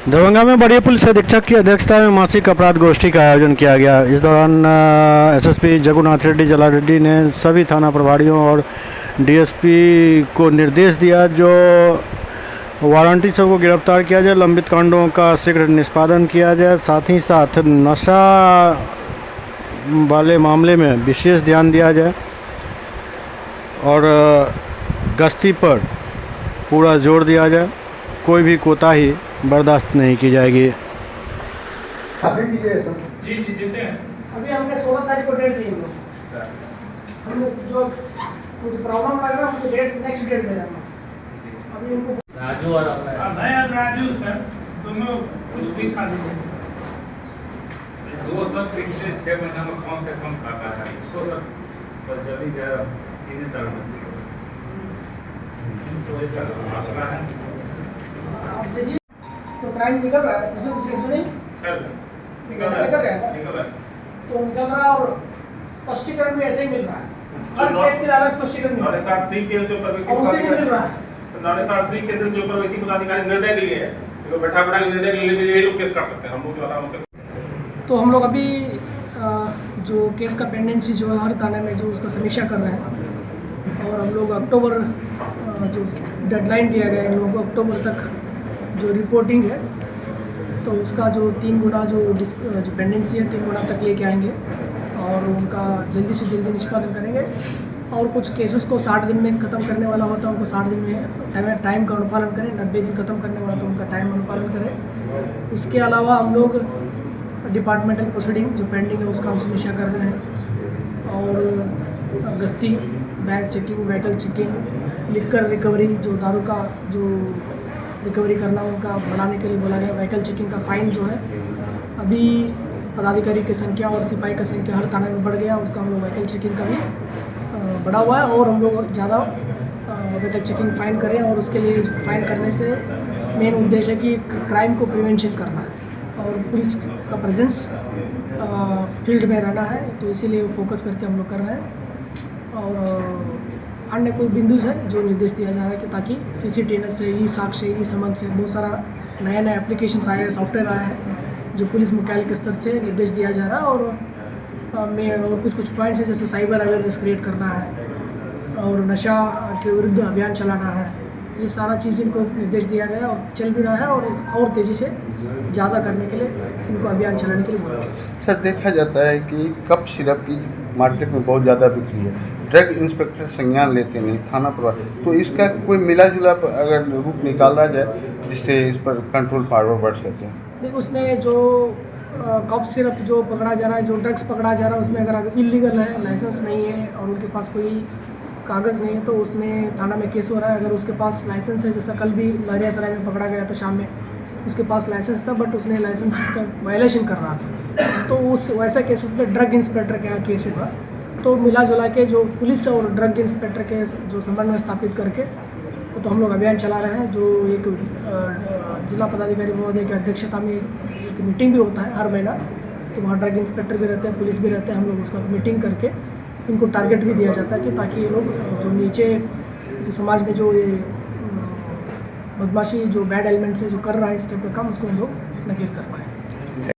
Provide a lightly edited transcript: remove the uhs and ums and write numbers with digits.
दरभंगा में बड़ी पुलिस अधीक्षक की अध्यक्षता में मासिक अपराध गोष्ठी का आयोजन किया गया। इस दौरान एसएसपी जगुनाथ रेड्डी जला रेड्डी ने सभी थाना प्रभारियों और डीएसपी को निर्देश दिया जो वारंटी सबको गिरफ्तार किया जाए, लंबित कांडों का शीघ्र निष्पादन किया जाए, साथ ही साथ नशा वाले मामले में विशेष ध्यान दिया जाए और गश्ती पर पूरा जोर दिया जाए। कोई भी कोताही बर्दाश्त नहीं की जाएगी। जी देते हैं। अभी हमने 16 तारीख को डेट दी है। हम लोग जो कुछ प्रॉब्लम लग रहा है उनको डेट नेक्स्ट डेट दे रहे हैं। अभी उनको राजू और मैं राजू सर दोनों कुछ भी खा लीजिए। दो सब पिछले 6 महीना में कौन से कम खाता है इसको सब जल्दी 3-4 महीने तो ये मसला है। आप देखिए तो क्राइम निकल रहा है दूसरे सुनिए सर निकल रहा है तो निकल रहा है और स्पष्टीकरण भी ऐसे ही मिल रहा है। हर केस के अलग स्पष्टीकरण मिल रहा है। 3 केस जो प्रवेशी और उसे भी मिल रहा है। तो 3 केसेस जो प्रवेशी पदाधिकारी निर्णय के लिए है तो बैठा निर्णय के लिए लोग केस कर सकते हैं। हम लोग जो आराम से तो हम लोग अभी जो केस का पेंडेंसी जो है हर थाने में जो उसका समीक्षा कर रहे हैं और हम लोग अक्टूबर जो डेडलाइन दिया गया है इन लोगों को अक्टूबर तक जो रिपोर्टिंग है तो उसका जो 3 गुना जो पेंडेंसी है 3 गुना तक लेके आएंगे और उनका जल्दी से जल्दी निष्पादन करेंगे। और कुछ केसेस को 60 दिन में ख़त्म करने वाला होता है उनको 60 दिन में टाइम का अनुपालन करें। 90 दिन ख़त्म करने वाला तो उनका टाइम अनुपालन करें। उसके अलावा हम लोग डिपार्टमेंटल प्रोसीडिंग जो पेंडिंग है उसका हम समीक्षा कर रहे हैं और गश्ती, bag checking, vehicle checking, liquor recovery जो दारू का जो रिकवरी करना उनका बढ़ाने के लिए बोला गया। व्हीकल चेकिंग का फाइन जो है अभी पदाधिकारी की संख्या और सिपाही की संख्या हर थाने में बढ़ गया, उसका हम लोग व्हीकल चेकिंग का भी बढ़ा हुआ है और हम लोग ज़्यादा व्हीकल चेकिंग फाइन करें। और उसके लिए फाइन करने से मेन उद्देश्य है कि क्राइम को प्रिवेंशन करना है और पुलिस का प्रेजेंस फील्ड में रहना है, तो इसीलिए फोकस करके हम लोग कर रहे हैं। और अन्य कोई बिंदु है जो निर्देश दिया जा रहा है कि ताकि CCTV से ई साक्ष्य ई समन से बहुत सारा नए एप्लीकेशंस आए हैं, सॉफ्टवेयर आया है जो पुलिस मुख्यालय के स्तर से निर्देश दिया जा रहा है। और कुछ पॉइंट्स है जैसे साइबर अवेयरनेस क्रिएट करना है और नशा के विरुद्ध अभियान चलाना है। ये सारा चीज़ इनको निर्देश दिया गया और चल भी रहा है और तेज़ी से ज़्यादा करने के लिए इनको अभियान चलाने के लिए बोला गया। सर देखा जाता है कि कप सिरप की मार्केट में बहुत ज़्यादा बिक्री है, ड्रग इंस्पेक्टर संज्ञान लेते नहीं थाना पर, तो इसका कोई मिला जुला अगर रूप निकाला जाए जिससे इस पर कंट्रोल पावर बढ़ सके। देखो उसमें जो कप सिरप जो पकड़ा जा रहा है, जो ड्रग्स पकड़ा जा रहा है उसमें अगर इलीगल है, लाइसेंस नहीं है और उनके पास कोई कागज़ नहीं है तो उसमें थाना में केस हो रहा है। अगर उसके पास लाइसेंस है, जैसा कल भी लहरियासराय में पकड़ा गया था शाम में, उसके पास लाइसेंस था बट उसने लाइसेंस का वायलेशन कर रहा था, तो उस वैसे केसेस में ड्रग इंस्पेक्टर का केस होगा। तो मिला जुला के जो पुलिस और ड्रग इंस्पेक्टर के जो समन्वय स्थापित करके तो हम लोग अभियान चला रहे हैं। जो एक जिला पदाधिकारी महोदय की अध्यक्षता में एक मीटिंग भी होता है हर महीना, तो वहाँ ड्रग इंस्पेक्टर भी रहते हैं, पुलिस भी रहते हैं। हम लोग उसका मीटिंग करके इनको टारगेट भी दिया जाता है कि ताकि ये लोग जो नीचे जैसे समाज में जो ये बदमाशी जो बैड एलिमेंट्स है जो कर रहा है इस टाइप का काम, उसको हम लोग नकेल कस पाएँ।